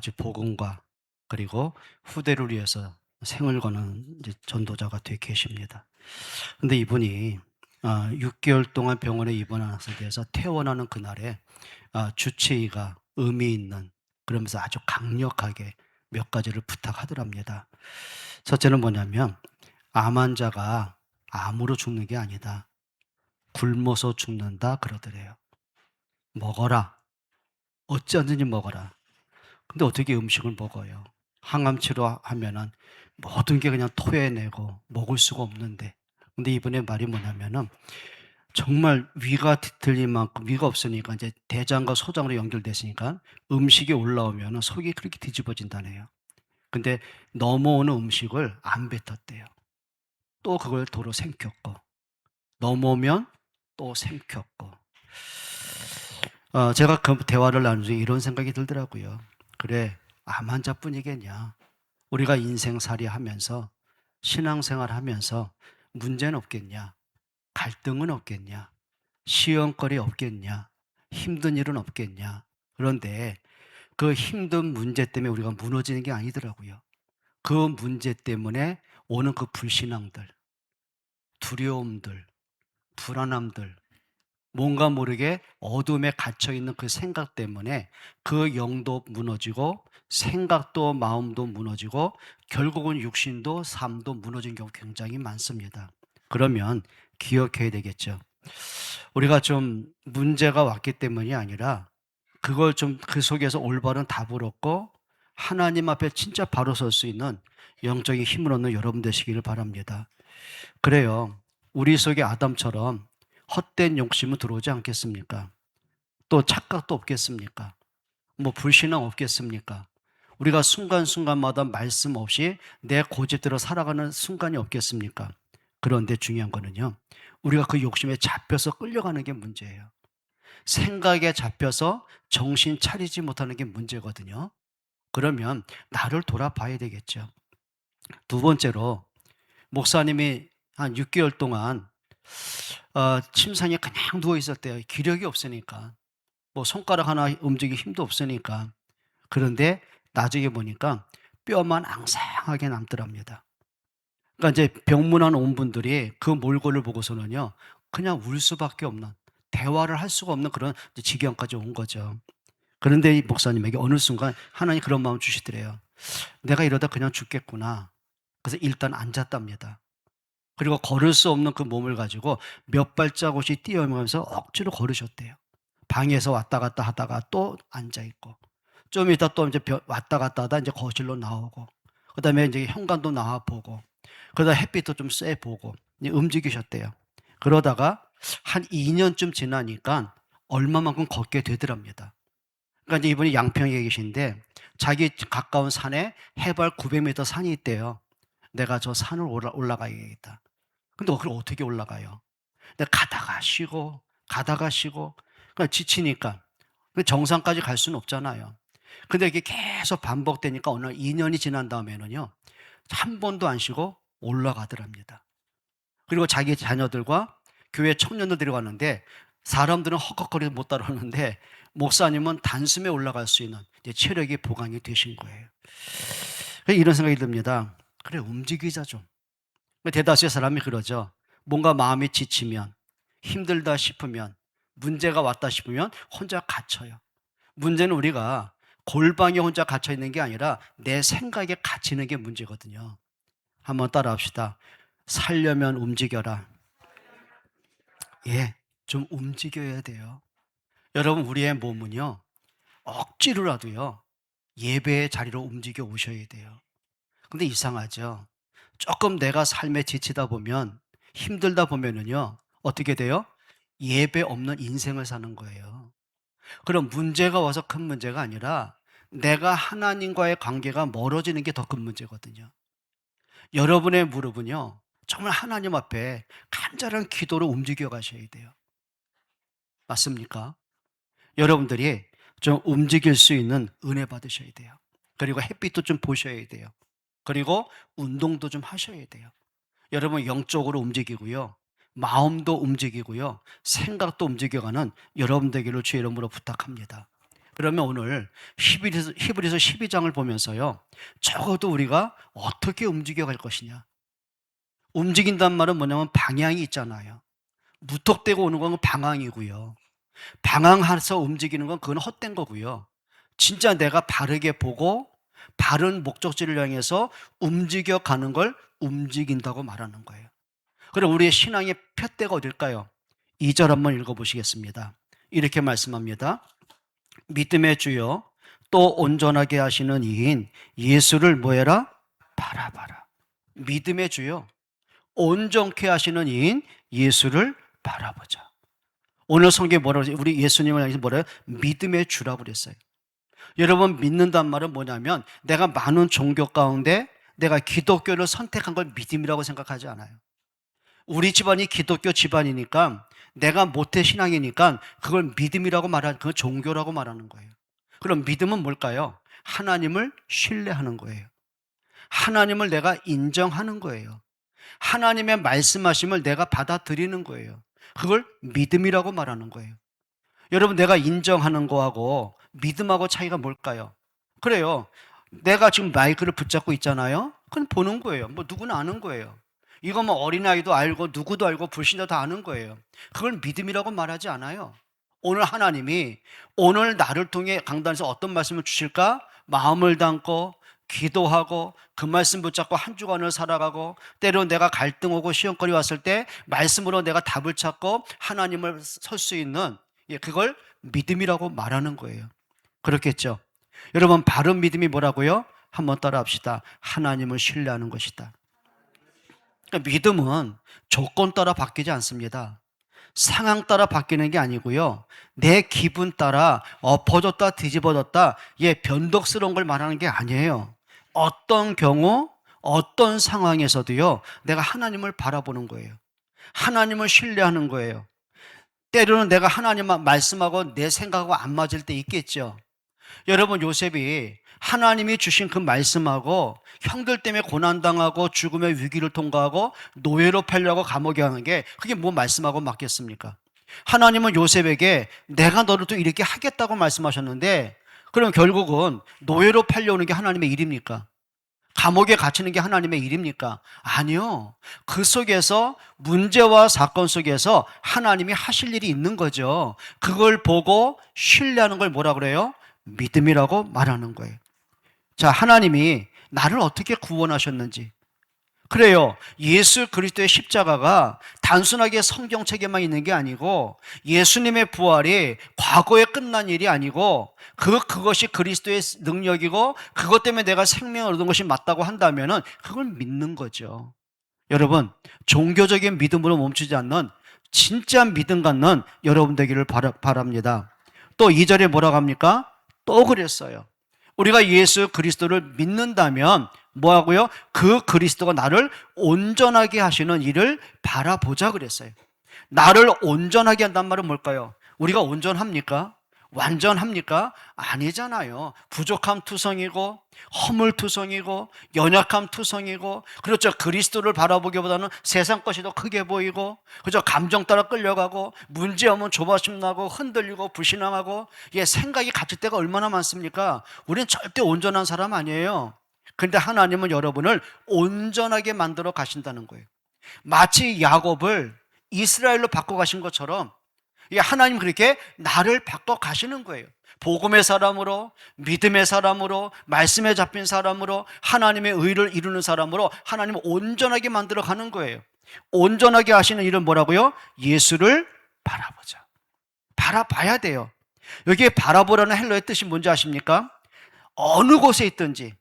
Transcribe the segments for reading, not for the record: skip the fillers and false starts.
아주 복음과 그리고 후대를 위해서 생을 거는 이제 전도자가 되 계십니다. 근데 이분이 6개월 동안 병원에 입원한 상태에서 퇴원하는 그날에 주치의가 의미 있는 그러면서 아주 강력하게 몇 가지를 부탁하더랍니다. 첫째는 뭐냐면 암 환자가 암으로 죽는 게 아니다. 굶어서 죽는다 그러더래요. 먹어라. 어찌하든지 먹어라. 근데 어떻게 음식을 먹어요? 항암 치료하면은 모든 게 그냥 토해내고 먹을 수가 없는데. 근데 이분의 말이 뭐냐면은 정말 위가 뒤틀릴 만큼 위가 없으니까 이제 대장과 소장으로 연결됐으니까 음식이 올라오면은 속이 그렇게 뒤집어진다네요. 근데 넘어오는 음식을 안 뱉었대요. 또 그걸 도로 삼켰고 넘어오면 또 삼켰고. 제가 그 대화를 나누면서 이런 생각이 들더라고요. 그래, 암 환자뿐이겠냐. 우리가 인생살이 하면서 신앙생활 하면서 문제는 없겠냐. 갈등은 없겠냐. 시험거리 없겠냐. 힘든 일은 없겠냐. 그런데 그 힘든 문제 때문에 우리가 무너지는 게 아니더라고요. 그 문제 때문에 오는 그 불신앙들, 두려움들, 불안함들, 뭔가 모르게 어둠에 갇혀 있는 그 생각 때문에 그 영도 무너지고 생각도 마음도 무너지고 결국은 육신도 삶도 무너진 경우 굉장히 많습니다. 그러면 기억해야 되겠죠. 우리가 좀 문제가 왔기 때문이 아니라 그걸 좀 그 속에서 올바른 답을 얻고 하나님 앞에 진짜 바로 설 수 있는 영적인 힘을 얻는 여러분 되시기를 바랍니다. 그래요. 우리 속에 아담처럼 헛된 욕심은 들어오지 않겠습니까? 또 착각도 없겠습니까? 뭐 불신앙 없겠습니까? 우리가 순간순간마다 말씀 없이 내 고집대로 살아가는 순간이 없겠습니까? 그런데 중요한 거는요. 우리가 그 욕심에 잡혀서 끌려가는 게 문제예요. 생각에 잡혀서 정신 차리지 못하는 게 문제거든요. 그러면 나를 돌아봐야 되겠죠. 두 번째로 목사님이 한 6개월 동안 침상에 그냥 누워 있었대요. 기력이 없으니까. 뭐 손가락 하나 움직이기 힘도 없으니까. 그런데 나중에 보니까 뼈만 앙상하게 남더랍니다. 그러니까 이제 병문안 온 분들이 그 몰골을 보고서는요. 그냥 울 수밖에 없는, 대화를 할 수가 없는 그런 이제 지경까지 온 거죠. 그런데 이 목사님에게 어느 순간 하나님이 그런 마음을 주시더래요. 내가 이러다 그냥 죽겠구나. 그래서 일단 앉았답니다. 그리고 걸을 수 없는 그 몸을 가지고 몇 발자국씩 뛰어가면서 억지로 걸으셨대요. 방에서 왔다 갔다 하다가 또 앉아 있고, 좀 이따 또 이제 왔다 갔다 하다 이제 거실로 나오고, 그다음에 이제 현관도 나와 보고, 그러다 햇빛도 좀 쐬 보고 이제 움직이셨대요. 그러다가 한 2년쯤 지나니까 얼마만큼 걷게 되더랍니다. 그러니까 이제 이분이 양평에 계신데 자기 가까운 산에 해발 900m 산이 있대요. 내가 저 산을 올라가야겠다. 근데 그걸 어떻게 올라가요? 근데 가다가 쉬고 가다가 쉬고 그러니까 지치니까 그 정상까지 갈 수는 없잖아요. 근데 이게 계속 반복되니까 어느 날 2년이 지난 다음에는요. 한 번도 안 쉬고 올라가더랍니다. 그리고 자기 자녀들과 교회 청년들 데려갔는데 사람들은 헉헉거리고 못 따라오는데 목사님은 단숨에 올라갈 수 있는 이제 체력이 보강이 되신 거예요. 이런 생각이 듭니다. 그래 움직이자 좀. 대다수의 사람이 그러죠. 뭔가 마음이 지치면 힘들다 싶으면 문제가 왔다 싶으면 혼자 갇혀요. 문제는 우리가 골방에 혼자 갇혀 있는 게 아니라 내 생각에 갇히는 게 문제거든요. 한번 따라 합시다. 살려면 움직여라. 예, 좀 움직여야 돼요. 여러분, 우리의 몸은요, 억지로라도요, 예배의 자리로 움직여 오셔야 돼요. 근데 이상하죠? 조금 내가 삶에 지치다 보면, 힘들다 보면은요, 어떻게 돼요? 예배 없는 인생을 사는 거예요. 그럼 문제가 와서 큰 문제가 아니라 내가 하나님과의 관계가 멀어지는 게 더 큰 문제거든요. 여러분의 무릎은요, 정말 하나님 앞에 간절한 기도로 움직여 가셔야 돼요. 맞습니까? 여러분들이 좀 움직일 수 있는 은혜 받으셔야 돼요. 그리고 햇빛도 좀 보셔야 돼요. 그리고 운동도 좀 하셔야 돼요. 여러분 영적으로 움직이고요. 마음도 움직이고요. 생각도 움직여가는 여러분 되기를 주의 이름으로 부탁합니다. 그러면 오늘 히브리서 12장을 보면서요, 적어도 우리가 어떻게 움직여갈 것이냐. 움직인단 말은 뭐냐면 방향이 있잖아요. 무턱대고 오는 건 방황이고요. 방황해서 움직이는 건 그건 헛된 거고요. 진짜 내가 바르게 보고 바른 목적지를 향해서 움직여가는 걸 움직인다고 말하는 거예요. 그럼 우리의 신앙의 푯대가 어딜까요? 2절 한번 읽어보시겠습니다. 이렇게 말씀합니다. 믿음의 주여 또 온전하게 하시는 이인 예수를 뭐해라? 바라봐라. 믿음의 주여 온전케 하시는 이인 예수를 바라보자. 오늘 성경에 뭐라고 그러지? 우리 예수님을 향해서 뭐래요? 믿음의 주라고 그랬어요. 여러분, 믿는단 말은 뭐냐면 내가 많은 종교 가운데 내가 기독교를 선택한 걸 믿음이라고 생각하지 않아요. 우리 집안이 기독교 집안이니까 내가 모태신앙이니까 그걸 믿음이라고 말하는, 그걸 종교라고 말하는 거예요. 그럼 믿음은 뭘까요? 하나님을 신뢰하는 거예요. 하나님을 내가 인정하는 거예요. 하나님의 말씀하심을 내가 받아들이는 거예요. 그걸 믿음이라고 말하는 거예요. 여러분, 내가 인정하는 거하고 믿음하고 차이가 뭘까요? 그래요. 내가 지금 마이크를 붙잡고 있잖아요. 그건 보는 거예요. 뭐 누구나 아는 거예요. 이거 뭐 어린아이도 알고 누구도 알고 불신자도 다 아는 거예요. 그걸 믿음이라고 말하지 않아요. 오늘 하나님이 오늘 나를 통해 강단에서 어떤 말씀을 주실까? 마음을 담고 기도하고 그 말씀 붙잡고 한 주간을 살아가고, 때로 내가 갈등 오고 시험거리 왔을 때 말씀으로 내가 답을 찾고 하나님을 설 수 있는, 그걸 믿음이라고 말하는 거예요. 그렇겠죠? 여러분, 바른 믿음이 뭐라고요? 한번 따라 합시다. 하나님을 신뢰하는 것이다. 그러니까 믿음은 조건 따라 바뀌지 않습니다. 상황 따라 바뀌는 게 아니고요, 내 기분 따라 엎어졌다 뒤집어졌다 변덕스러운 걸 말하는 게 아니에요. 어떤 경우 어떤 상황에서도요, 내가 하나님을 바라보는 거예요. 하나님을 신뢰하는 거예요. 때로는 내가 하나님 말씀하고 내 생각하고 안 맞을 때 있겠죠. 여러분, 요셉이 하나님이 주신 그 말씀하고 형들 때문에 고난당하고 죽음의 위기를 통과하고 노예로 팔려고 감옥에 가는 게, 그게 뭐 말씀하고 맞겠습니까? 하나님은 요셉에게 내가 너를 또 이렇게 하겠다고 말씀하셨는데, 그럼 결국은 노예로 팔려오는 게 하나님의 일입니까? 감옥에 갇히는 게 하나님의 일입니까? 아니요. 그 속에서, 문제와 사건 속에서 하나님이 하실 일이 있는 거죠. 그걸 보고 신뢰하는 걸 뭐라 그래요? 믿음이라고 말하는 거예요. 자, 하나님이 나를 어떻게 구원하셨는지. 그래요. 예수 그리스도의 십자가가 단순하게 성경책에만 있는 게 아니고, 예수님의 부활이 과거에 끝난 일이 아니고, 그것이 그리스도의 능력이고, 그것 때문에 내가 생명을 얻은 것이 맞다고 한다면은 그걸 믿는 거죠. 여러분, 종교적인 믿음으로 멈추지 않는 진짜 믿음 갖는 여러분 되기를 바랍니다. 또 2절에 뭐라고 합니까? 또 그랬어요. 우리가 예수 그리스도를 믿는다면 뭐하고요? 그 그리스도가 나를 온전하게 하시는 일을 바라보자 그랬어요. 나를 온전하게 한단 말은 뭘까요? 우리가 온전합니까? 완전합니까? 아니잖아요. 부족함 투성이고 허물투성이고 연약함 투성이고, 그렇죠. 그리스도를 바라보기보다는 세상 것이 더 크게 보이고, 그렇죠. 감정 따라 끌려가고, 문제오면 조바심 나고 흔들리고 불신앙하고, 생각이 갇힐 때가 얼마나 많습니까? 우리는 절대 온전한 사람 아니에요. 그런데 하나님은 여러분을 온전하게 만들어 가신다는 거예요. 마치 야곱을 이스라엘로 바꿔 가신 것처럼 하나님 그렇게 나를 바꿔 가시는 거예요. 복음의 사람으로, 믿음의 사람으로, 말씀에 잡힌 사람으로, 하나님의 의를 이루는 사람으로 하나님은 온전하게 만들어 가는 거예요. 온전하게 하시는 일은 뭐라고요? 예수를 바라보자. 바라봐야 돼요. 여기에 바라보라는 헬라어의 뜻이 뭔지 아십니까? 어느 곳에 있든지,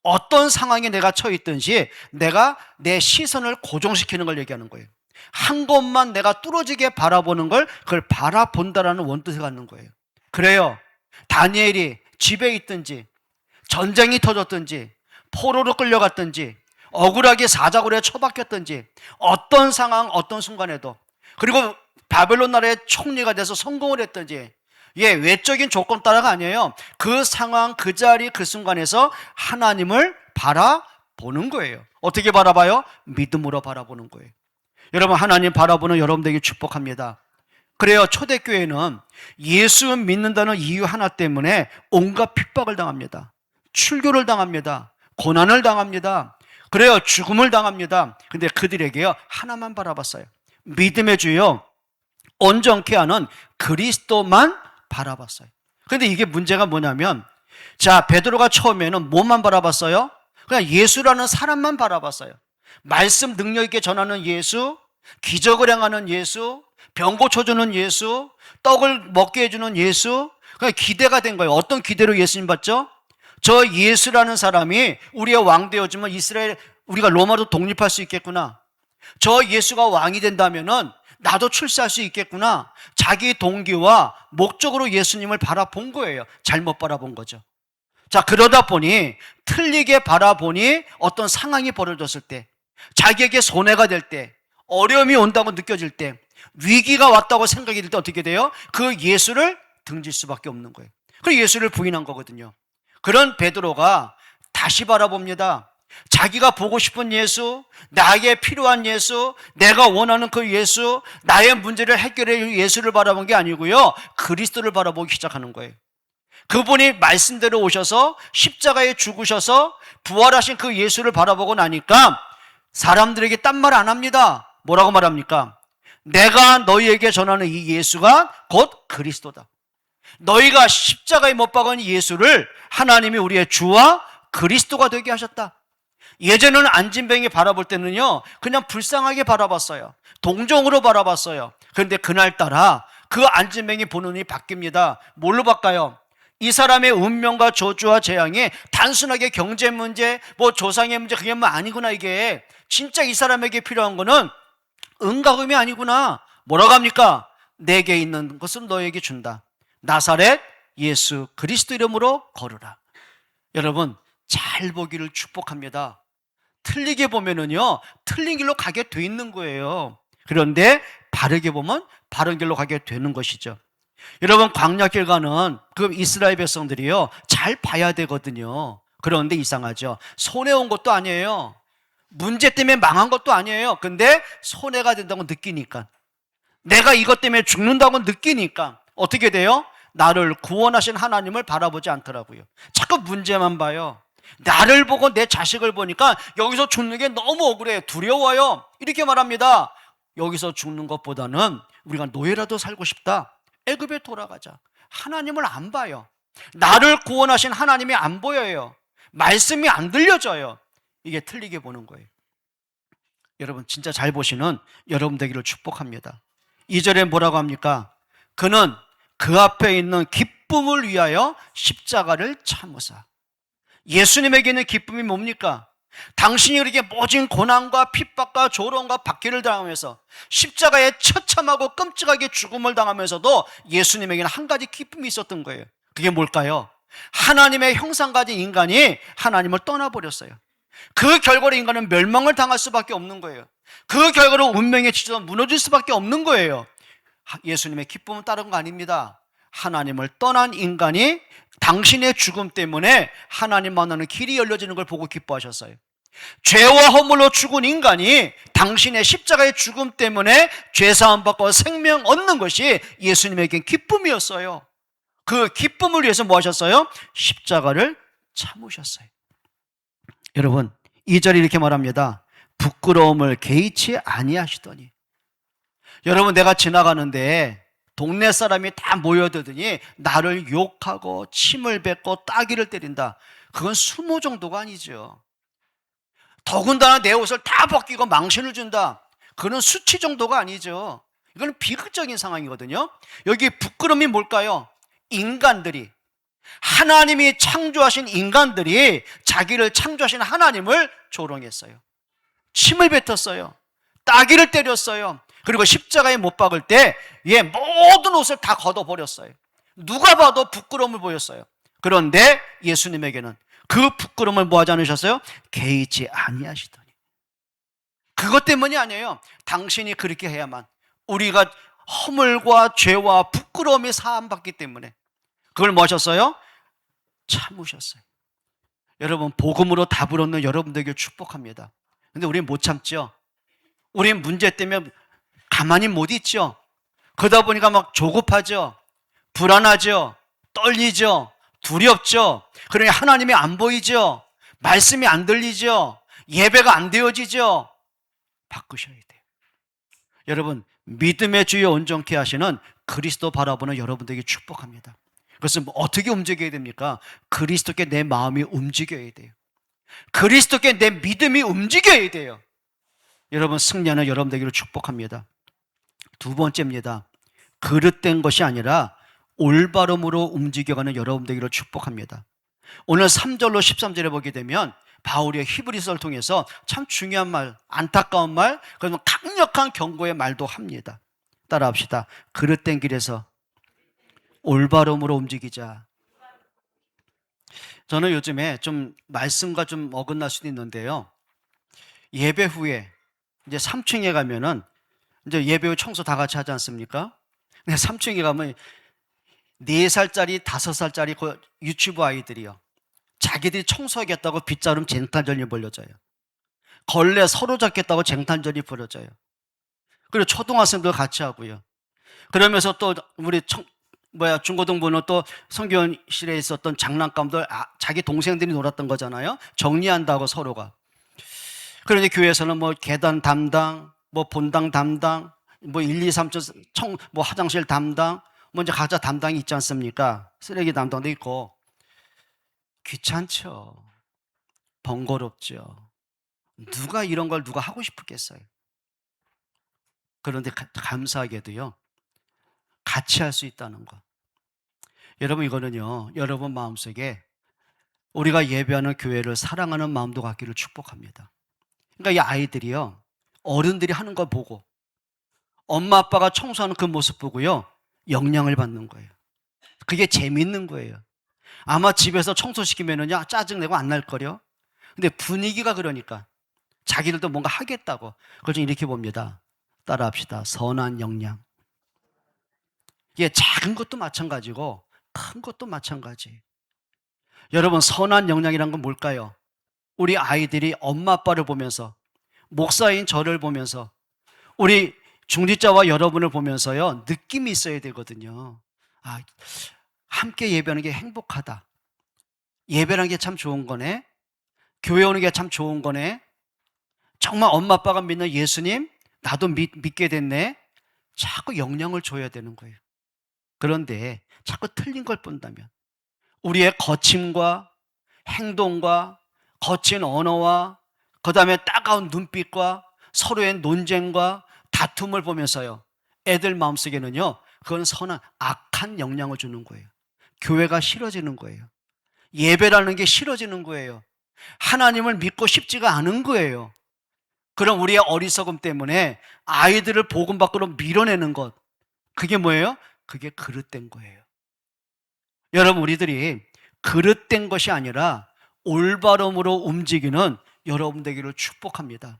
어떤 상황에 내가 처해 있든지 내가 내 시선을 고정시키는 걸 얘기하는 거예요. 한 곳만 내가 뚫어지게 바라보는 걸, 그걸 바라본다라는 원뜻을 갖는 거예요. 그래요. 다니엘이 집에 있든지, 전쟁이 터졌든지, 포로로 끌려갔든지, 억울하게 사자굴에 처박혔든지, 어떤 상황, 어떤 순간에도, 그리고 바벨론 나라의 총리가 돼서 성공을 했든지, 외적인 조건 따라가 아니에요. 그 상황, 그 자리, 그 순간에서 하나님을 바라보는 거예요. 어떻게 바라봐요? 믿음으로 바라보는 거예요. 여러분, 하나님 바라보는 여러분들에게 축복합니다. 그래요. 초대교회는 예수 믿는다는 이유 하나 때문에 온갖 핍박을 당합니다. 출교를 당합니다. 고난을 당합니다. 그래요. 죽음을 당합니다. 근데 그들에게요, 하나만 바라봤어요. 믿음의 주요 온전케 하는 그리스도만 바라봤어요. 근데 이게 문제가 뭐냐면, 자, 베드로가 처음에는 뭐만 바라봤어요? 그냥 예수라는 사람만 바라봤어요. 말씀 능력 있게 전하는 예수, 기적을 행하는 예수, 병 고쳐주는 예수, 떡을 먹게 해주는 예수. 그냥 기대가 된 거예요. 어떤 기대로 예수님 봤죠? 저 예수라는 사람이 우리의 왕 되어주면 이스라엘, 우리가 로마로 독립할 수 있겠구나. 저 예수가 왕이 된다면은 나도 출세할 수 있겠구나. 자기 동기와 목적으로 예수님을 바라본 거예요. 잘못 바라본 거죠. 자, 그러다 보니 틀리게 바라보니 어떤 상황이 벌어졌을 때, 자기에게 손해가 될 때, 어려움이 온다고 느껴질 때, 위기가 왔다고 생각이 들 때 어떻게 돼요? 그 예수를 등질 수밖에 없는 거예요. 그래서 예수를 부인한 거거든요. 그런 베드로가 다시 바라봅니다. 자기가 보고 싶은 예수, 나에게 필요한 예수, 내가 원하는 그 예수, 나의 문제를 해결해 줄 예수를 바라본 게 아니고요, 그리스도를 바라보기 시작하는 거예요. 그분이 말씀대로 오셔서 십자가에 죽으셔서 부활하신 그 예수를 바라보고 나니까 사람들에게 딴 말 안 합니다. 뭐라고 말합니까? 내가 너희에게 전하는 이 예수가 곧 그리스도다. 너희가 십자가에 못 박은 예수를 하나님이 우리의 주와 그리스도가 되게 하셨다. 예전에는 안진뱅이 바라볼 때는요, 그냥 불쌍하게 바라봤어요. 동정으로 바라봤어요. 그런데 그날따라 그 안진뱅이 보는 눈이 바뀝니다. 뭘로 바꿔요? 이 사람의 운명과 저주와 재앙이 단순하게 경제 문제, 뭐 조상의 문제, 그게 뭐 아니구나. 이게 진짜 이 사람에게 필요한 거는 은과 금이 아니구나. 뭐라고 합니까? 내게 있는 것은 너에게 준다. 나사렛 예수 그리스도 이름으로 걸으라. 여러분, 잘 보기를 축복합니다. 틀리게 보면은요, 틀린 길로 가게 돼 있는 거예요. 그런데 바르게 보면 바른 길로 가게 되는 것이죠. 여러분, 광야길 가는 그 이스라엘 백성들이요, 잘 봐야 되거든요. 그런데 이상하죠. 손해온 것도 아니에요. 문제 때문에 망한 것도 아니에요. 근데 손해가 된다고 느끼니까, 내가 이것 때문에 죽는다고 느끼니까 어떻게 돼요? 나를 구원하신 하나님을 바라보지 않더라고요. 자꾸 문제만 봐요. 나를 보고 내 자식을 보니까 여기서 죽는 게 너무 억울해요. 두려워요. 이렇게 말합니다. 여기서 죽는 것보다는 우리가 노예라도 살고 싶다. 애굽에 돌아가자. 하나님을 안 봐요. 나를 구원하신 하나님이 안 보여요. 말씀이 안 들려져요. 이게 틀리게 보는 거예요. 여러분, 진짜 잘 보시는 여러분 되기를 축복합니다. 2절에 뭐라고 합니까? 그는 그 앞에 있는 기쁨을 위하여 십자가를 참으사. 예수님에게 있는 기쁨이 뭡니까? 당신이 그렇게 모진 고난과 핍박과 조롱과 박해를 당하면서 십자가에 처참하고 끔찍하게 죽음을 당하면서도 예수님에게는 한 가지 기쁨이 있었던 거예요. 그게 뭘까요? 하나님의 형상 가진 인간이 하나님을 떠나버렸어요. 그 결과로 인간은 멸망을 당할 수밖에 없는 거예요. 그 결과로 운명의 지지가 무너질 수밖에 없는 거예요. 예수님의 기쁨은 다른 거 아닙니다. 하나님을 떠난 인간이 당신의 죽음 때문에 하나님 만나는 길이 열려지는 걸 보고 기뻐하셨어요. 죄와 허물로 죽은 인간이 당신의 십자가의 죽음 때문에 죄사함 받고 생명 얻는 것이 예수님에겐 기쁨이었어요. 그 기쁨을 위해서 뭐 하셨어요? 십자가를 참으셨어요. 여러분, 2절이 이렇게 말합니다. 부끄러움을 개의치 아니하시더니. 여러분, 내가 지나가는데 동네 사람이 다 모여들더니 나를 욕하고 침을 뱉고 따귀를 때린다. 그건 수모 정도가 아니죠. 더군다나 내 옷을 다 벗기고 망신을 준다. 그건 수치 정도가 아니죠. 이건 비극적인 상황이거든요. 여기 부끄러움이 뭘까요? 인간들이, 하나님이 창조하신 인간들이 자기를 창조하신 하나님을 조롱했어요. 침을 뱉었어요. 따귀를 때렸어요. 그리고 십자가에 못 박을 때 모든 옷을 다 걷어버렸어요. 누가 봐도 부끄러움을 보였어요. 그런데 예수님에게는 그 부끄러움을 뭐 하지 않으셨어요? 개의치 아니하시더니. 그것 때문이 아니에요. 당신이 그렇게 해야만 우리가 허물과 죄와 부끄러움이 사함받기 때문에 그걸 뭐 하셨어요? 참으셨어요. 여러분, 복음으로 답을 얻는 여러분들에게 축복합니다. 근데 우리는 못 참죠. 우리는 문제 때문에 가만히 못 있죠. 그러다 보니까 막 조급하죠. 불안하죠. 떨리죠. 두렵죠. 그러니 하나님이 안 보이죠. 말씀이 안 들리죠. 예배가 안 되어지죠. 바꾸셔야 돼요. 여러분, 믿음의 주여 온전케 하시는 그리스도 바라보는 여러분들에게 축복합니다. 그것은 어떻게 움직여야 됩니까? 그리스도께 내 마음이 움직여야 돼요. 그리스도께 내 믿음이 움직여야 돼요. 여러분, 승리하는 여러분들에게 축복합니다. 두 번째입니다. 그릇된 것이 아니라 올바름으로 움직여가는 여러분들에게 축복합니다. 오늘 3절로 13절에 보게 되면 바울이 히브리서를 통해서 참 중요한 말, 안타까운 말, 그러면 강력한 경고의 말도 합니다. 따라합시다. 그릇된 길에서 올바름으로 움직이자. 저는 요즘에 좀 말씀과 좀 어긋날 수도 있는데요. 예배 후에 이제 3층에 가면은 이제 예배 후 청소 다 같이 하지 않습니까? 근데 3층에 가면 4살짜리, 5살짜리 그 유치부 아이들이요. 자기들이 청소하겠다고 빗자름 쟁탈전이 벌려져요. 걸레 서로 잡겠다고 쟁탈전이 벌어져요. 그리고 초등학생들 같이 하고요. 그러면서 또 우리 중고등부는 또 성교실에 있었던 장난감들 자기 동생들이 놀았던 거잖아요. 정리한다고 서로가. 그런데 교회에서는 뭐 계단 담당, 뭐 본당 담당, 뭐 1, 2, 3층 뭐 화장실 담당, 뭐 이제 각자 담당이 있지 않습니까? 쓰레기 담당도 있고. 귀찮죠. 번거롭죠. 누가 이런 걸 누가 하고 싶겠어요. 그런데 감사하게도요, 같이 할 수 있다는 것. 여러분, 이거는요, 여러분 마음속에 우리가 예배하는 교회를 사랑하는 마음도 갖기를 축복합니다. 그러니까 이 아이들이요, 어른들이 하는 걸 보고 엄마 아빠가 청소하는 그 모습 보고요, 영향을 받는 거예요. 그게 재밌는 거예요. 아마 집에서 청소시키면은요, 짜증내고 안 날 거려. 근데 분위기가 그러니까 자기들도 뭔가 하겠다고. 그걸 좀 이렇게 봅니다. 따라합시다. 선한 영향. 이게 작은 것도 마찬가지고 큰 것도 마찬가지. 여러분, 선한 영향이란 건 뭘까요? 우리 아이들이 엄마 아빠를 보면서, 목사인 저를 보면서, 우리 중직자와 여러분을 보면서요, 느낌이 있어야 되거든요. 아, 함께 예배하는 게 행복하다. 예배라는 게 참 좋은 거네. 교회 오는 게 참 좋은 거네. 정말 엄마 아빠가 믿는 예수님, 나도 믿게 됐네. 자꾸 영향을 줘야 되는 거예요. 그런데 자꾸 틀린 걸 본다면 우리의 거침과 행동과 거친 언어와 그 다음에 따가운 눈빛과 서로의 논쟁과 다툼을 보면서요, 애들 마음속에는요, 그건 선한 악한 영향을 주는 거예요. 교회가 싫어지는 거예요. 예배라는 게 싫어지는 거예요. 하나님을 믿고 싶지가 않은 거예요. 그럼 우리의 어리석음 때문에 아이들을 복음 밖으로 밀어내는 것, 그게 뭐예요? 그게 그릇된 거예요. 여러분, 우리들이 그릇된 것이 아니라 올바름으로 움직이는 여러분 되기를 축복합니다.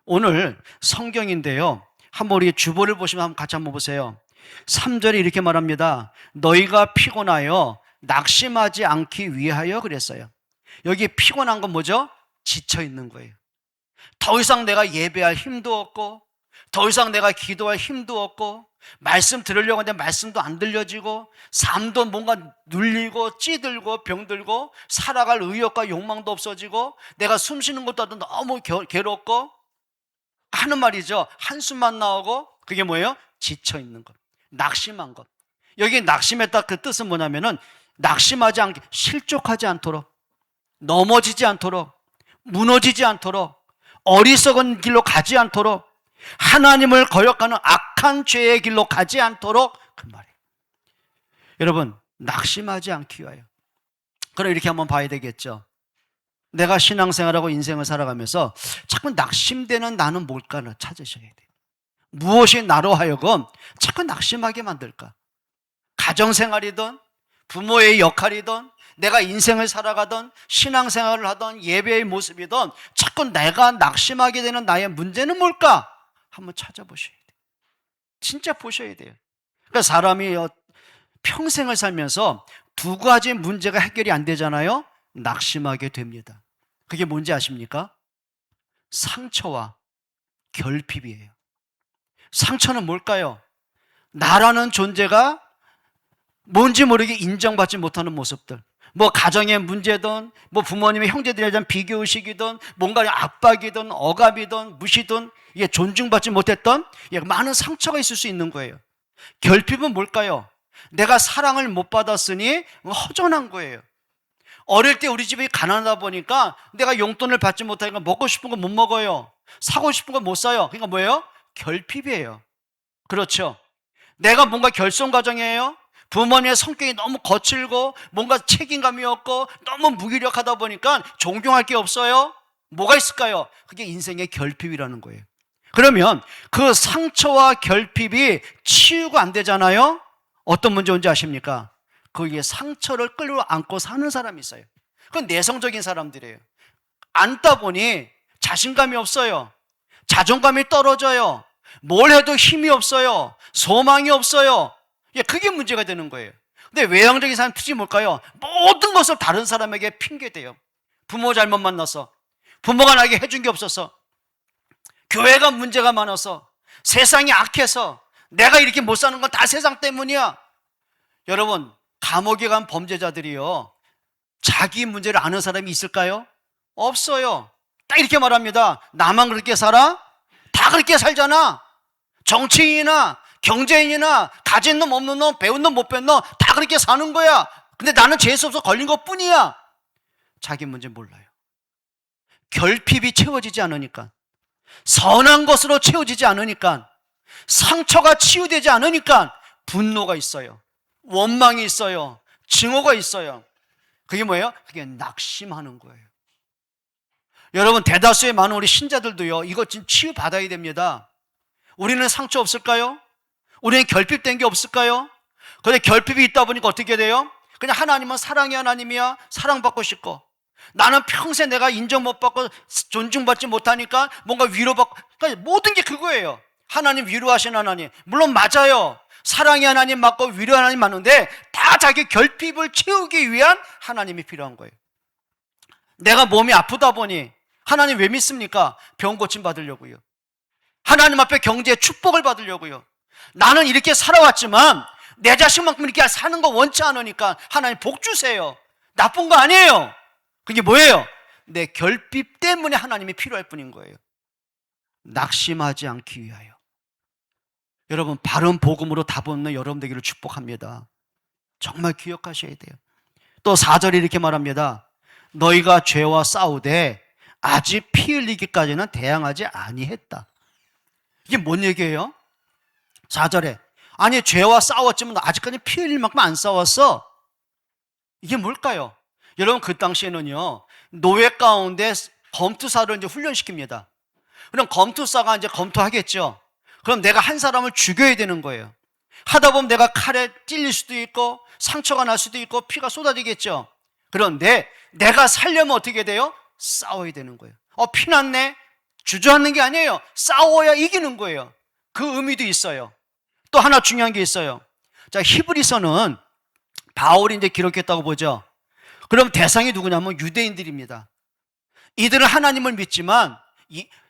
오늘 성경인데요, 한번 우리 주보를 보시면 같이 한번 보세요. 3절에 이렇게 말합니다. 너희가 피곤하여 낙심하지 않기 위하여 그랬어요. 여기 피곤한 건 뭐죠? 지쳐 있는 거예요. 더 이상 내가 예배할 힘도 없고, 더 이상 내가 기도할 힘도 없고, 말씀 들으려고 하는데 말씀도 안 들려지고, 삶도 뭔가 눌리고 찌들고 병들고, 살아갈 의욕과 욕망도 없어지고, 내가 숨 쉬는 것도 너무 괴롭고 하는 말이죠. 한숨만 나오고. 그게 뭐예요? 지쳐 있는 것, 낙심한 것. 여기 낙심했다 그 뜻은 뭐냐면은 낙심하지 않게, 실족하지 않도록, 넘어지지 않도록, 무너지지 않도록, 어리석은 길로 가지 않도록, 하나님을 거역하는 악한 죄의 길로 가지 않도록, 그 말이에요. 여러분, 낙심하지 않기 위하여. 그럼 이렇게 한번 봐야 되겠죠. 내가 신앙생활하고 인생을 살아가면서 자꾸 낙심되는 나는 뭘까를 찾으셔야 돼요. 무엇이 나로 하여금 자꾸 낙심하게 만들까? 가정생활이든 부모의 역할이든 내가 인생을 살아가던 신앙생활을 하던 예배의 모습이든 자꾸 내가 낙심하게 되는 나의 문제는 뭘까? 한번 찾아보셔야 돼요. 진짜 보셔야 돼요. 그러니까 사람이 평생을 살면서 두 가지 문제가 해결이 안 되잖아요. 낙심하게 됩니다. 그게 뭔지 아십니까? 상처와 결핍이에요. 상처는 뭘까요? 나라는 존재가 뭔지 모르게 인정받지 못하는 모습들, 뭐 가정의 문제든 뭐 부모님의 형제들에 대한 비교의식이든 뭔가 압박이든 억압이든 무시든 이게 존중받지 못했던 많은 상처가 있을 수 있는 거예요. 결핍은 뭘까요? 내가 사랑을 못 받았으니 허전한 거예요. 어릴 때 우리 집이 가난하다 보니까 내가 용돈을 받지 못하니까 먹고 싶은 거 못 먹어요. 사고 싶은 거 못 사요. 그러니까 뭐예요? 결핍이에요. 그렇죠. 내가 뭔가 결손 과정이에요. 부모님의 성격이 너무 거칠고 뭔가 책임감이 없고 너무 무기력하다 보니까 존경할 게 없어요. 뭐가 있을까요? 그게 인생의 결핍이라는 거예요. 그러면 그 상처와 결핍이 치유가 안 되잖아요. 어떤 문제 온지 아십니까? 거기에 상처를 끌어안고 사는 사람이 있어요. 그건 내성적인 사람들이에요. 안다 보니 자신감이 없어요. 자존감이 떨어져요. 뭘 해도 힘이 없어요. 소망이 없어요. 그게 문제가 되는 거예요. 근데 외향적인 사람 특징이 뭘까요? 모든 것을 다른 사람에게 핑계대요. 부모 잘못 만나서, 부모가 나에게 해준 게 없어서, 교회가 문제가 많아서, 세상이 악해서, 내가 이렇게 못 사는 건 다 세상 때문이야. 여러분, 감옥에 간 범죄자들이요, 자기 문제를 아는 사람이 있을까요? 없어요. 딱 이렇게 말합니다. 나만 그렇게 살아? 다 그렇게 살잖아. 정치인이나 경제인이나 가진 놈 없는 놈, 배운 놈 못 배운 놈 다 그렇게 사는 거야. 근데 나는 재수 없어 걸린 것 뿐이야. 자기 문제 몰라요. 결핍이 채워지지 않으니까, 선한 것으로 채워지지 않으니까, 상처가 치유되지 않으니까 분노가 있어요. 원망이 있어요. 증오가 있어요. 그게 뭐예요? 그게 낙심하는 거예요. 여러분, 대다수의 많은 우리 신자들도요, 이거 지금 치유받아야 됩니다. 우리는 상처 없을까요? 우리는 결핍된 게 없을까요? 그런데 결핍이 있다 보니까 어떻게 돼요? 그냥 하나님은 사랑의 하나님이야. 사랑받고 싶고, 나는 평생 내가 인정 못 받고 존중받지 못하니까 뭔가 위로받고, 그러니까 모든 게 그거예요. 하나님 위로하신 하나님, 물론 맞아요. 사랑의 하나님 맞고 위로 하나님 맞는데 다 자기 결핍을 채우기 위한 하나님이 필요한 거예요. 내가 몸이 아프다 보니 하나님 왜 믿습니까? 병 고침 받으려고요. 하나님 앞에 경제의 축복을 받으려고요. 나는 이렇게 살아왔지만 내 자식만큼 이렇게 사는 거 원치 않으니까 하나님 복 주세요. 나쁜 거 아니에요. 그게 뭐예요? 내 결핍 때문에 하나님이 필요할 뿐인 거예요. 낙심하지 않기 위하여. 여러분, 바른 복음으로 답 얻는 여러분 되기를 축복합니다. 정말 기억하셔야 돼요. 또 4절에 이렇게 말합니다. 너희가 죄와 싸우되 아직 피 흘리기까지는 대항하지 아니했다. 이게 뭔 얘기예요? 4절에 아니 죄와 싸웠지만 아직까지 피 흘릴 만큼 안 싸웠어. 이게 뭘까요? 여러분, 그 당시에는요, 노예 가운데 검투사를 이제 훈련시킵니다. 그럼 검투사가 이제 검토하겠죠. 그럼 내가 한 사람을 죽여야 되는 거예요. 하다 보면 내가 칼에 찔릴 수도 있고 상처가 날 수도 있고 피가 쏟아지겠죠. 그런데 내가 살려면 어떻게 돼요? 싸워야 되는 거예요. 피났네? 주저앉는 게 아니에요. 싸워야 이기는 거예요. 그 의미도 있어요. 또 하나 중요한 게 있어요. 자, 히브리서는 바울이 이제 기록했다고 보죠. 그럼 대상이 누구냐면 유대인들입니다. 이들은 하나님을 믿지만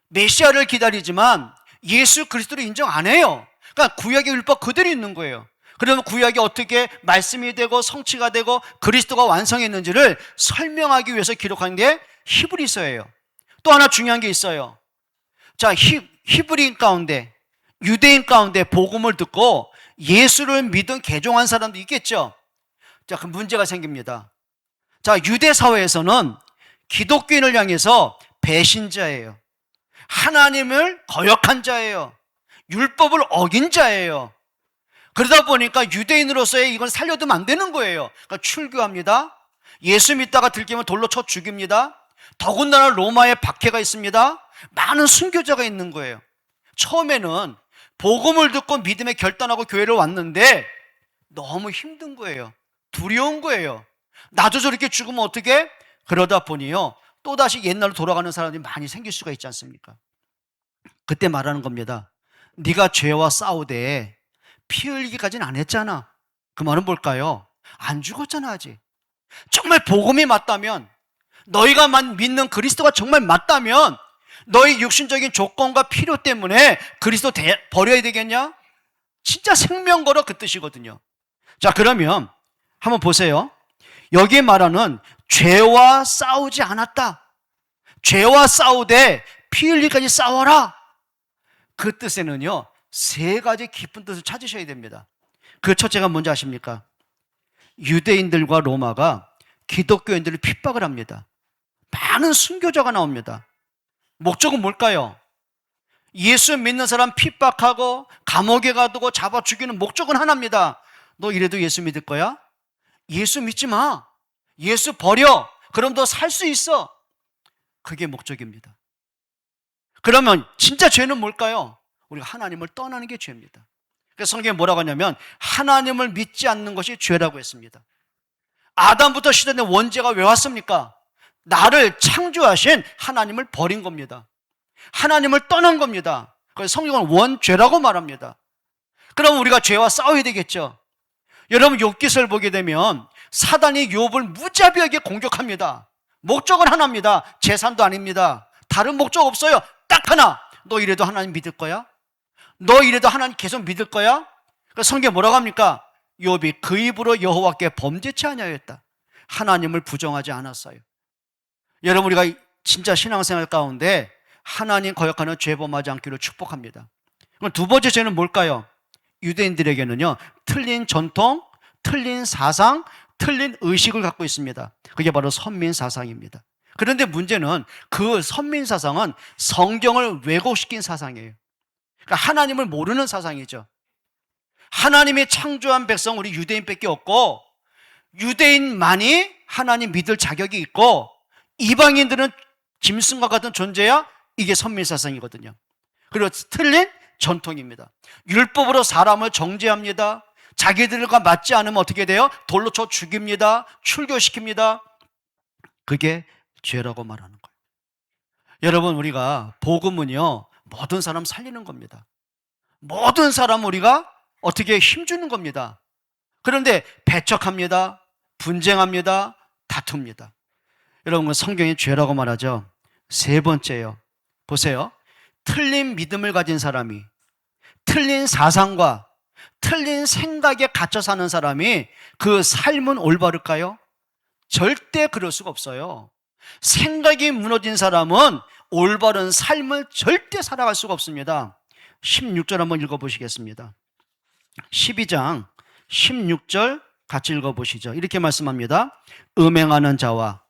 메시아를 기다리지만 예수 그리스도를 인정 안 해요. 그러니까 구약의 율법 그대로 있는 거예요. 그러면 구약이 어떻게 말씀이 되고 성취가 되고 그리스도가 완성했는지를 설명하기 위해서 기록한 게 히브리서예요. 또 하나 중요한 게 있어요. 자, 히브리인 가운데, 유대인 가운데 복음을 듣고 예수를 믿은 개종한 사람도 있겠죠. 자, 그 문제가 생깁니다. 자, 유대 사회에서는 기독교인을 향해서 배신자예요. 하나님을 거역한 자예요. 율법을 어긴 자예요. 그러다 보니까 유대인으로서의 이건 살려두면 안 되는 거예요. 그러니까 출교합니다. 예수 믿다가 들키면 돌로 쳐 죽입니다. 더군다나 로마에 박해가 있습니다. 많은 순교자가 있는 거예요. 처음에는 복음을 듣고 믿음에 결단하고 교회를 왔는데 너무 힘든 거예요. 두려운 거예요. 나도 저렇게 죽으면 어떻게? 그러다 보니요, 또다시 옛날로 돌아가는 사람들이 많이 생길 수가 있지 않습니까? 그때 말하는 겁니다. 네가 죄와 싸우되 피 흘리기까지는 안 했잖아. 그 말은 뭘까요? 안 죽었잖아 아직. 정말 복음이 맞다면, 너희가 믿는 그리스도가 정말 맞다면 너희 육신적인 조건과 필요 때문에 그리스도 버려야 되겠냐? 진짜 생명 걸어 그 뜻이거든요. 자, 그러면 한번 보세요. 여기 말하는 죄와 싸우지 않았다. 죄와 싸우되 피 흘리기까지 싸워라. 그 뜻에는요, 세 가지 깊은 뜻을 찾으셔야 됩니다. 그 첫째가 뭔지 아십니까? 유대인들과 로마가 기독교인들을 핍박을 합니다. 많은 순교자가 나옵니다. 목적은 뭘까요? 예수 믿는 사람 핍박하고 감옥에 가두고 잡아 죽이는 목적은 하나입니다. 너 이래도 예수 믿을 거야? 예수 믿지 마. 예수 버려. 그럼 너 살 수 있어. 그게 목적입니다. 그러면 진짜 죄는 뭘까요? 우리가 하나님을 떠나는 게 죄입니다. 그래서 성경에 뭐라고 하냐면 하나님을 믿지 않는 것이 죄라고 했습니다. 아담부터 시작된 원죄가 왜 왔습니까? 나를 창조하신 하나님을 버린 겁니다. 하나님을 떠난 겁니다. 그래서 성경은 원죄라고 말합니다. 그럼 우리가 죄와 싸워야 되겠죠. 여러분, 욥기서를 보게 되면 사단이 욥을 무자비하게 공격합니다. 목적은 하나입니다. 재산도 아닙니다. 다른 목적 없어요. 딱 하나. 너 이래도 하나님 믿을 거야? 너 이래도 하나님 계속 믿을 거야? 그래서 성경에 뭐라고 합니까? 욥이 그 입으로 여호와께 범죄치 아니하였다. 하나님을 부정하지 않았어요. 여러분, 우리가 진짜 신앙생활 가운데 하나님 거역하는 죄범하지 않기를 축복합니다. 그럼 두 번째 죄는 뭘까요? 유대인들에게는요, 틀린 전통, 틀린 사상, 틀린 의식을 갖고 있습니다. 그게 바로 선민사상입니다. 그런데 문제는 그 선민사상은 성경을 왜곡시킨 사상이에요. 그러니까 하나님을 모르는 사상이죠. 하나님이 창조한 백성 우리 유대인밖에 없고, 유대인만이 하나님 믿을 자격이 있고, 이방인들은 짐승과 같은 존재야. 이게 선민사상이거든요. 그리고 틀린 전통입니다. 율법으로 사람을 정죄합니다. 자기들과 맞지 않으면 어떻게 돼요? 돌로 쳐 죽입니다. 출교시킵니다. 그게 죄라고 말하는 거예요. 여러분, 우리가 복음은요, 모든 사람 살리는 겁니다. 모든 사람 우리가 어떻게 힘주는 겁니다. 그런데 배척합니다. 분쟁합니다. 다툽니다. 여러분, 성경이 죄라고 말하죠. 세 번째요. 보세요. 틀린 믿음을 가진 사람이, 틀린 사상과 틀린 생각에 갇혀 사는 사람이 그 삶은 올바를까요? 절대 그럴 수가 없어요. 생각이 무너진 사람은 올바른 삶을 절대 살아갈 수가 없습니다. 16절 한번 읽어보시겠습니다. 12장 16절 같이 읽어보시죠. 이렇게 말씀합니다. 음행하는 자와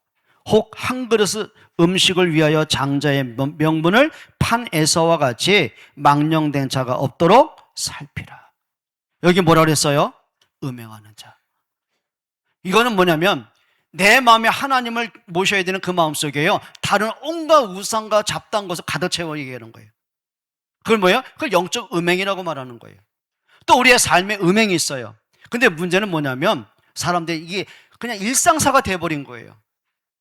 혹 한 그릇 음식을 위하여 장자의 명분을 판 에서와 같이 망령된 자가 없도록 살피라. 여기 뭐라 그랬어요? 음행하는 자. 이거는 뭐냐면 내 마음에 하나님을 모셔야 되는 그 마음속에요, 다른 온갖 우상과 잡다한 것을 가득 채워 얘기하는 거예요. 그걸 뭐예요? 그걸 영적 음행이라고 말하는 거예요. 또 우리의 삶에 음행이 있어요. 근데 문제는 뭐냐면 사람들이 이게 그냥 일상사가 돼버린 거예요.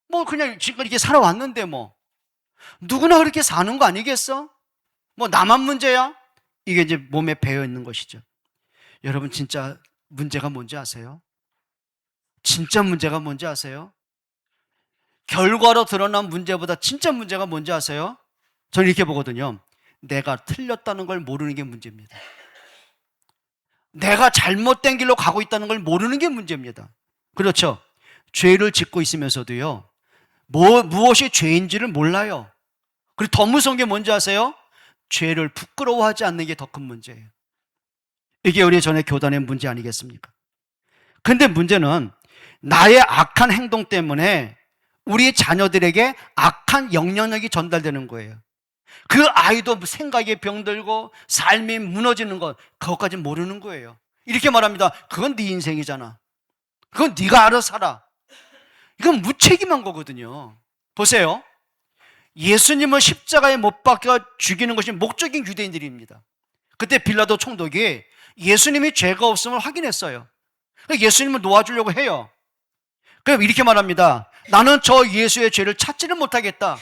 뭐 그냥 지금 이렇게 살아왔는데 뭐 누구나 그렇게 사는 거 아니겠어? 뭐 나만 문제야? 이게 이제 몸에 배어 있는 것이죠. 여러분, 진짜 문제가 뭔지 아세요? 진짜 문제가 뭔지 아세요? 결과로 드러난 문제보다 진짜 문제가 뭔지 아세요? 저는 이렇게 보거든요. 내가 틀렸다는 걸 모르는 게 문제입니다. 내가 잘못된 길로 가고 있다는 걸 모르는 게 문제입니다. 그렇죠? 죄를 짓고 있으면서도요, 무엇이 죄인지를 몰라요. 그리고 더 무서운 게 뭔지 아세요? 죄를 부끄러워하지 않는 게 더 큰 문제예요. 이게 우리 전에 교단의 문제 아니겠습니까? 근데 문제는 나의 악한 행동 때문에 우리 자녀들에게 악한 영향력이 전달되는 거예요. 그 아이도 생각에 병들고 삶이 무너지는 것, 그것까지 모르는 거예요. 이렇게 말합니다. 그건 네 인생이잖아. 그건 네가 알아서 살아. 이건 무책임한 거거든요. 보세요. 예수님을 십자가에 못 박혀 죽이는 것이 목적인 유대인들입니다. 그때 빌라도 총독이 예수님이 죄가 없음을 확인했어요. 예수님을 놓아주려고 해요. 그럼 이렇게 말합니다. 나는 저 예수의 죄를 찾지를 못하겠다.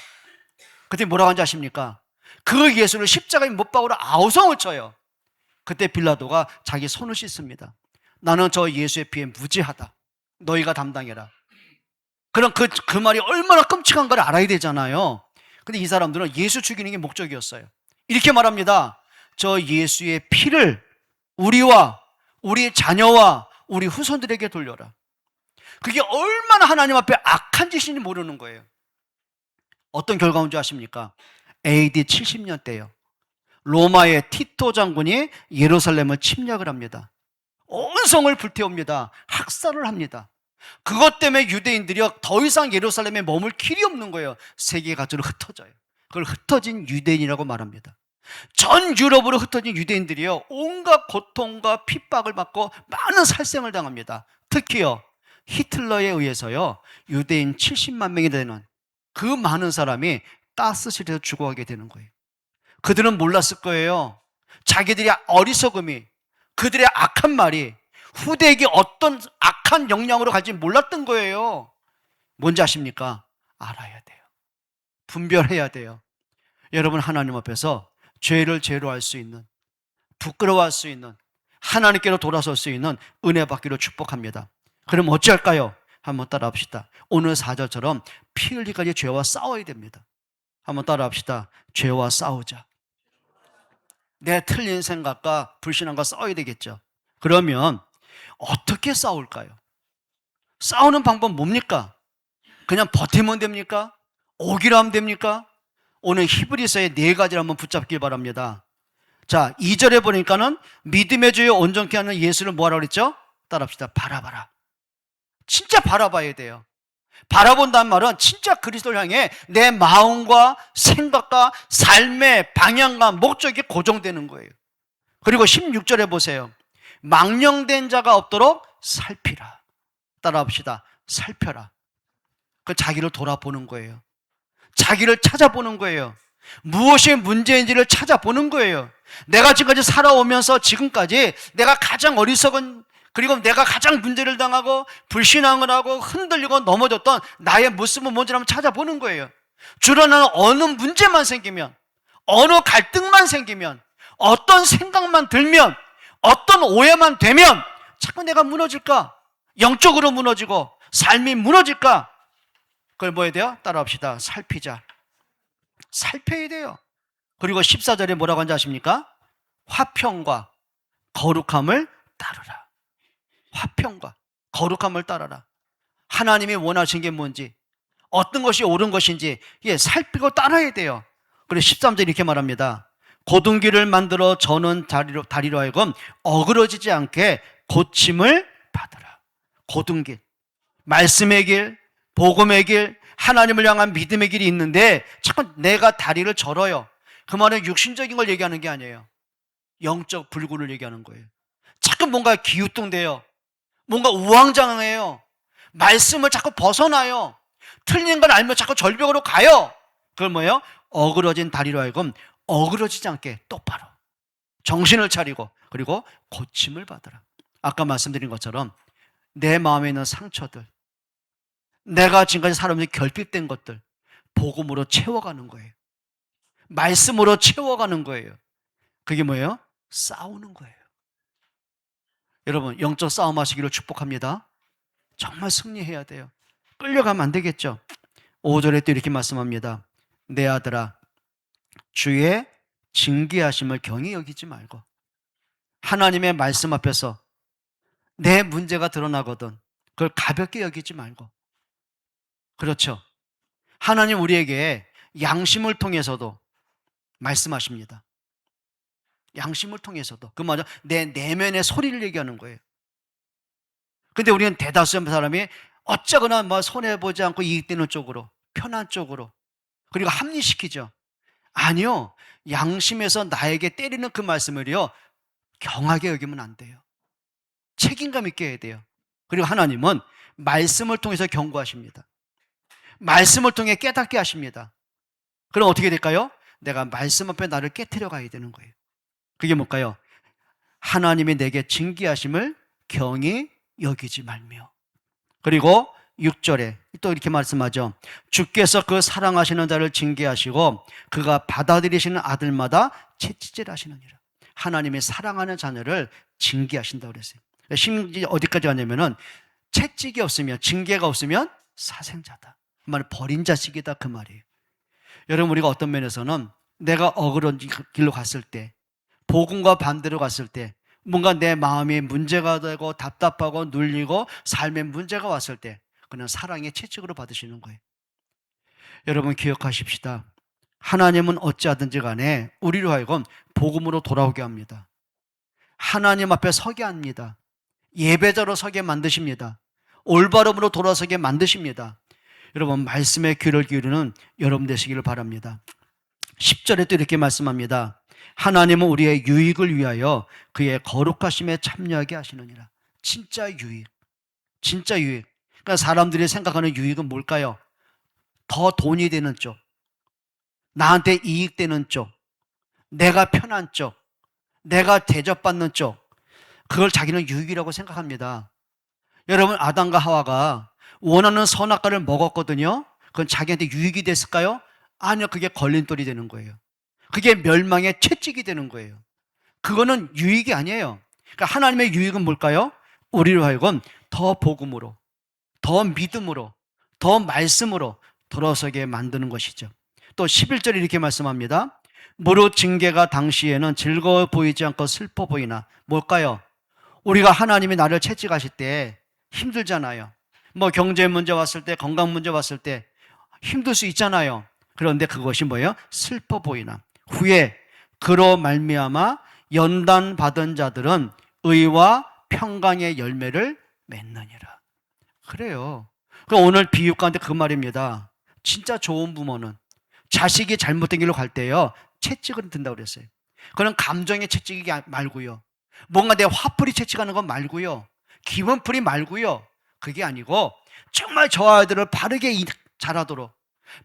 그때 뭐라고 하는지 아십니까? 그 예수를 십자가에 못 박으러 아우성을 쳐요. 그때 빌라도가 자기 손을 씻습니다. 나는 저 예수의 피에 무죄하다. 너희가 담당해라. 그럼 그 말이 얼마나 끔찍한 걸 알아야 되잖아요. 근데 이 사람들은 예수 죽이는 게 목적이었어요. 이렇게 말합니다. 저 예수의 피를 우리와 우리 자녀와 우리 후손들에게 돌려라. 그게 얼마나 하나님 앞에 악한 짓인지 모르는 거예요. 어떤 결과인 줄 아십니까? AD 70년 때요. 로마의 티토 장군이 예루살렘을 침략을 합니다. 온 성을 불태웁니다. 학살을 합니다. 그것 때문에 유대인들이 더 이상 예루살렘에 머물 길이 없는 거예요. 세계 각지로 흩어져요. 그걸 흩어진 유대인이라고 말합니다. 전 유럽으로 흩어진 유대인들이요, 온갖 고통과 핍박을 받고 많은 살생을 당합니다. 특히요, 히틀러에 의해서요, 유대인 70만 명이 되는 그 많은 사람이 가스실에서 죽어가게 되는 거예요. 그들은 몰랐을 거예요. 자기들이 어리석음이, 그들의 악한 말이 후대에게 어떤 악한 영향으로 갈지 몰랐던 거예요. 뭔지 아십니까? 알아야 돼요. 분별해야 돼요. 여러분, 하나님 앞에서 죄를 죄로 할 수 있는, 부끄러워할 수 있는, 하나님께로 돌아설 수 있는 은혜 받기로 축복합니다. 그럼 어찌할까요? 한번 따라합시다. 오늘 4절처럼 피 흘리기까지 죄와 싸워야 됩니다. 한번 따라합시다. 죄와 싸우자. 내 틀린 생각과 불신앙과 싸워야 되겠죠. 그러면 어떻게 싸울까요? 싸우는 방법 뭡니까? 그냥 버티면 됩니까? 오기로 하면 됩니까? 오늘 히브리서의 4가지를 한번 붙잡길 바랍니다. 자, 2절에 보니까는 믿음의 주여 온전케 하는 예수를 뭐하라고 그랬죠? 따라합시다. 바라봐라. 진짜 바라봐야 돼요. 바라본다는 말은 진짜 그리스도를 향해 내 마음과 생각과 삶의 방향과 목적이 고정되는 거예요. 그리고 16절에 보세요. 망령된 자가 없도록 살피라. 따라합시다. 살펴라. 그 자기를 돌아보는 거예요. 자기를 찾아보는 거예요. 무엇이 문제인지를 찾아보는 거예요. 내가 지금까지 살아오면서 지금까지 내가 가장 어리석은, 그리고 내가 가장 문제를 당하고 불신앙을 하고 흔들리고 넘어졌던 나의 모습은 뭔지 한번 찾아보는 거예요. 주로 나는 어느 문제만 생기면, 어느 갈등만 생기면, 어떤 생각만 들면, 어떤 오해만 되면 자꾸 내가 무너질까? 영적으로 무너지고 삶이 무너질까? 그걸 뭐 해야 돼요? 따라합시다. 살피자. 살펴야 돼요. 그리고 14절에 뭐라고 하는지 아십니까? 화평과 거룩함을 따르라. 화평과 거룩함을 따르라. 하나님이 원하신 게 뭔지, 어떤 것이 옳은 것인지 살피고 따라야 돼요. 그래서 13절 이렇게 말합니다. 곧은 길을 만들어 저는 다리로 하여금 어그러지지 않게 고침을 받으라. 곧은 길, 말씀의 길, 복음의 길, 하나님을 향한 믿음의 길이 있는데 자꾸 내가 다리를 절어요. 그 말은 육신적인 걸 얘기하는 게 아니에요. 영적 불구를 얘기하는 거예요. 자꾸 뭔가 기우뚱대요. 뭔가 우왕좌왕해요. 말씀을 자꾸 벗어나요. 틀린 걸 알면 자꾸 절벽으로 가요. 그걸 뭐예요? 어그러진 다리로 하여금 어그러지지 않게 똑바로 정신을 차리고, 그리고 고침을 받으라. 아까 말씀드린 것처럼 내 마음에 있는 상처들, 내가 지금까지 살아오면서 결핍된 것들 복음으로 채워가는 거예요. 말씀으로 채워가는 거예요. 그게 뭐예요? 싸우는 거예요. 여러분, 영적 싸움 하시기를 축복합니다. 정말 승리해야 돼요. 끌려가면 안 되겠죠. 5절에 또 이렇게 말씀합니다. 내 아들아, 주의 징계하심을 경히 여기지 말고. 하나님의 말씀 앞에서 내 문제가 드러나거든 그걸 가볍게 여기지 말고. 그렇죠. 하나님 우리에게 양심을 통해서도 말씀하십니다. 양심을 통해서도. 그 말은 내 내면의 소리를 얘기하는 거예요. 근데 우리는 대다수의 사람이 어쩌거나 뭐 손해보지 않고 이익되는 쪽으로, 편한 쪽으로, 그리고 합리시키죠. 아니요. 양심에서 나에게 때리는 그 말씀을요, 경하게 여기면 안 돼요. 책임감 있게 해야 돼요. 그리고 하나님은 말씀을 통해서 경고하십니다. 말씀을 통해 깨닫게 하십니다. 그럼 어떻게 될까요? 내가 말씀 앞에 나를 깨트려 가야 되는 거예요. 그게 뭘까요? 하나님이 내게 징계하심을 경히 여기지 말며. 그리고 6절에 또 이렇게 말씀하죠. 주께서 그 사랑하시는 자를 징계하시고 그가 받아들이시는 아들마다 채찍질하시느니라. 하나님이 사랑하는 자녀를 징계하신다고 그랬어요. 심지어 어디까지 왔냐면은 채찍이 없으면, 징계가 없으면 사생자다. 그 말은 버린 자식이다, 그 말이에요. 여러분, 우리가 어떤 면에서는 내가 억울한 길로 갔을 때, 복음과 반대로 갔을 때 뭔가 내 마음이 문제가 되고 답답하고 눌리고 삶에 문제가 왔을 때 그는 사랑의 채찍으로 받으시는 거예요. 여러분 기억하십시다. 하나님은 어찌하든지 간에 우리로 하여금 복음으로 돌아오게 합니다. 하나님 앞에 서게 합니다. 예배자로 서게 만드십니다. 올바름으로 돌아서게 만드십니다. 여러분 말씀에 귀를 기울이는 여러분 되시기를 바랍니다. 10절에 또 이렇게 말씀합니다. 하나님은 우리의 유익을 위하여 그의 거룩하심에 참여하게 하시느니라. 진짜 유익. 진짜 유익. 그러니까 사람들이 생각하는 유익은 뭘까요? 더 돈이 되는 쪽, 나한테 이익되는 쪽, 내가 편한 쪽, 내가 대접받는 쪽, 그걸 자기는 유익이라고 생각합니다. 여러분 아담과 하와가 원하는 선악과를 먹었거든요. 그건 자기한테 유익이 됐을까요? 아니요. 그게 걸림돌이 되는 거예요. 그게 멸망의 채찍이 되는 거예요. 그거는 유익이 아니에요. 그러니까 하나님의 유익은 뭘까요? 우리로 하여금 더 복음으로, 더 믿음으로, 더 말씀으로 돌아서게 만드는 것이죠. 또 11절에 이렇게 말씀합니다. 무릇 징계가 당시에는 즐거워 보이지 않고 슬퍼 보이나. 뭘까요? 우리가 하나님이 나를 채찍하실 때 힘들잖아요. 뭐 경제 문제 왔을 때, 건강 문제 왔을 때 힘들 수 있잖아요. 그런데 그것이 뭐예요? 슬퍼 보이나. 후에 그로 말미암아 연단 받은 자들은 의와 평강의 열매를 맺느니라. 그래요. 그럼 오늘 비유 가운데 그 말입니다. 진짜 좋은 부모는 자식이 잘못된 길로 갈 때요 채찍을 든다고 그랬어요. 그건 감정의 채찍이 말고요, 뭔가 내 화풀이 채찍하는 건 말고요, 기분풀이 말고요, 그게 아니고 정말 저 아이들을 바르게 자라도록,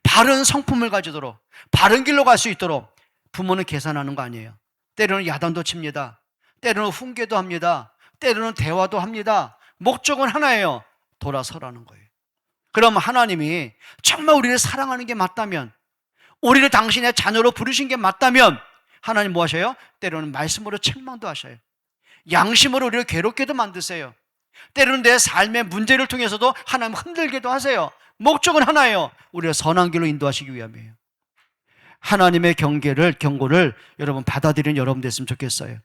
바른 성품을 가지도록, 바른 길로 갈 수 있도록 부모는 계산하는 거 아니에요. 때로는 야단도 칩니다. 때로는 훈계도 합니다. 때로는 대화도 합니다. 목적은 하나예요. 돌아서라는 거예요. 그럼 하나님이 정말 우리를 사랑하는 게 맞다면, 우리를 당신의 자녀로 부르신 게 맞다면 하나님 뭐 하셔요? 때로는 말씀으로 책망도 하셔요. 양심으로 우리를 괴롭게도 만드세요. 때로는 내 삶의 문제를 통해서도 하나님 흔들게도 하세요. 목적은 하나예요. 우리를 선한 길로 인도하시기 위함이에요. 하나님의 경고를 여러분 받아들이는 여러분 됐으면 좋겠어요.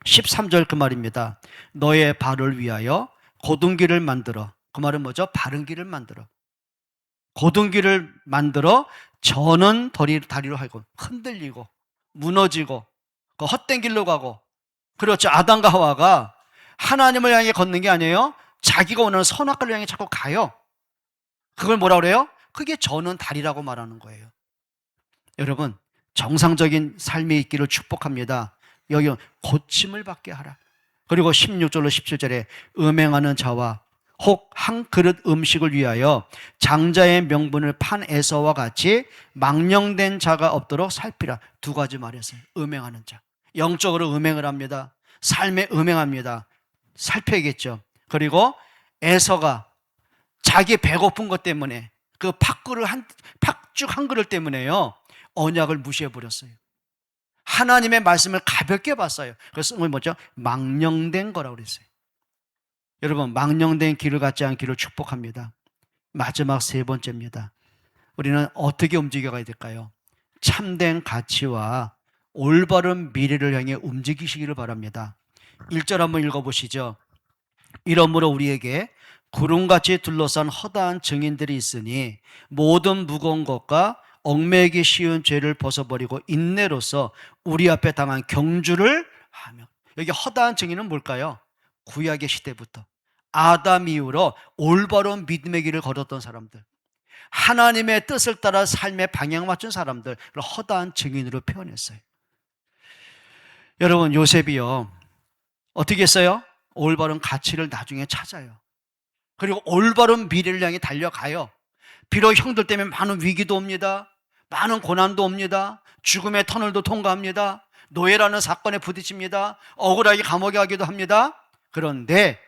13절 그 말입니다. 너의 발을 위하여 곧은 길을 만들어. 그 말은 뭐죠? 바른 길을 만들어. 곧은 길을 만들어 저는 다리로 하고 흔들리고 무너지고 헛된 길로 가고. 그렇죠. 아담과 하와가 하나님을 향해 걷는 게 아니에요. 자기가 원하는 선악과를 향해 자꾸 가요. 그걸 뭐라 그래요? 그게 저는 다리라고 말하는 거예요. 여러분 정상적인 삶이 있기를 축복합니다. 여기 고침을 받게 하라. 그리고 16절로 17절에 음행하는 자와 혹 한 그릇 음식을 위하여 장자의 명분을 판 에서와 같이 망령된 자가 없도록 살피라. 두 가지 말했어요. 음행하는 자, 영적으로 음행을 합니다. 삶에 음행합니다. 살펴야겠죠. 그리고 에서가 자기 배고픈 것 때문에 그 팥죽 한 그릇 때문에요 언약을 무시해버렸어요. 하나님의 말씀을 가볍게 봤어요. 그래서 뭐죠? 망령된 거라고 그랬어요. 여러분 망령된 길을 갖지 않기를 축복합니다. 마지막 세 번째입니다. 우리는 어떻게 움직여가야 될까요? 참된 가치와 올바른 미래를 향해 움직이시기를 바랍니다. 1절 한번 읽어보시죠. 이러므로 우리에게 구름같이 둘러싼 허다한 증인들이 있으니 모든 무거운 것과 얽매이기 쉬운 죄를 벗어버리고 인내로서 우리 앞에 당한 경주를 하며. 여기 허다한 증인은 뭘까요? 구약의 시대부터 아담 이후로 올바른 믿음의 길을 걸었던 사람들, 하나님의 뜻을 따라 삶의 방향 맞춘 사람들, 허다한 증인으로 표현했어요. 여러분 요셉이요 어떻게 했어요? 올바른 가치를 나중에 찾아요. 그리고 올바른 미래를 향해 달려가요. 비록 형들 때문에 많은 위기도 옵니다. 많은 고난도 옵니다. 죽음의 터널도 통과합니다. 노예라는 사건에 부딪힙니다. 억울하게 감옥에 가기도 합니다. 그런데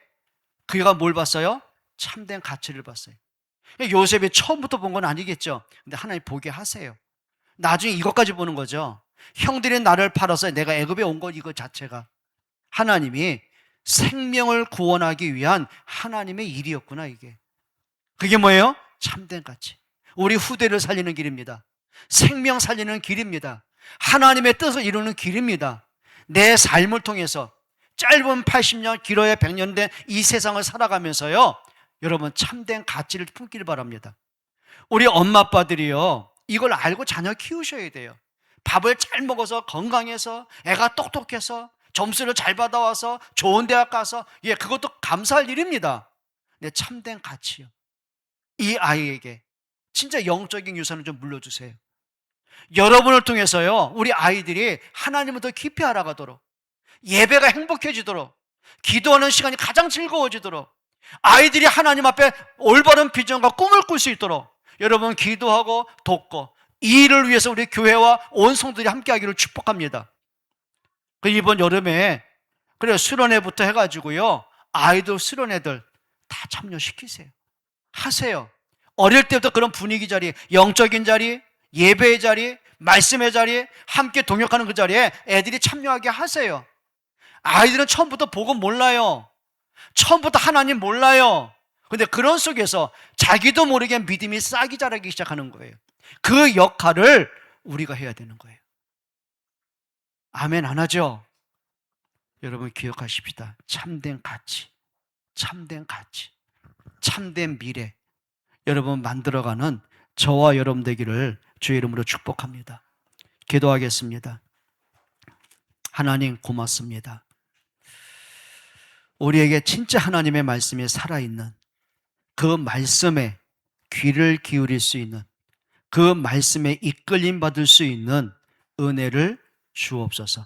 그가 뭘 봤어요? 참된 가치를 봤어요. 요셉이 처음부터 본 건 아니겠죠. 근데 하나님 보게 하세요. 나중에 이것까지 보는 거죠. 형들이 나를 팔아서 내가 애굽에 온 것 이거 자체가 하나님이 생명을 구원하기 위한 하나님의 일이었구나. 이게 그게 뭐예요? 참된 가치. 우리 후대를 살리는 길입니다. 생명 살리는 길입니다. 하나님의 뜻을 이루는 길입니다. 내 삶을 통해서 짧은 80년, 길어야 100년 된 이 세상을 살아가면서요, 여러분 참된 가치를 품기를 바랍니다. 우리 엄마 아빠들이요, 이걸 알고 자녀 키우셔야 돼요. 밥을 잘 먹어서 건강해서 애가 똑똑해서 점수를 잘 받아와서 좋은 대학 가서, 예, 그것도 감사할 일입니다. 근데 참된 가치요, 이 아이에게 진짜 영적인 유산을 좀 물려주세요. 여러분을 통해서요, 우리 아이들이 하나님을 더 깊이 알아가도록, 예배가 행복해지도록, 기도하는 시간이 가장 즐거워지도록, 아이들이 하나님 앞에 올바른 비전과 꿈을 꿀 수 있도록 여러분 기도하고 돕고, 이 일을 위해서 우리 교회와 온 성도들이 함께하기를 축복합니다. 이번 여름에 그래 수련회부터 해가지고요, 아이들 수련회들 다 참여시키세요. 하세요. 어릴 때부터 그런 분위기 자리, 영적인 자리, 예배의 자리, 말씀의 자리, 함께 동역하는 그 자리에 애들이 참여하게 하세요. 아이들은 처음부터 복음 몰라요. 처음부터 하나님 몰라요. 근데 그런 속에서 자기도 모르게 믿음이 싹이 자라기 시작하는 거예요. 그 역할을 우리가 해야 되는 거예요. 아멘 안 하죠? 여러분 기억하십시다. 참된 가치, 참된 가치, 참된 미래, 여러분 만들어가는 저와 여러분 되기를 주의 이름으로 축복합니다. 기도하겠습니다. 하나님 고맙습니다. 우리에게 진짜 하나님의 말씀이 살아있는, 그 말씀에 귀를 기울일 수 있는, 그 말씀에 이끌림 받을 수 있는 은혜를 주옵소서.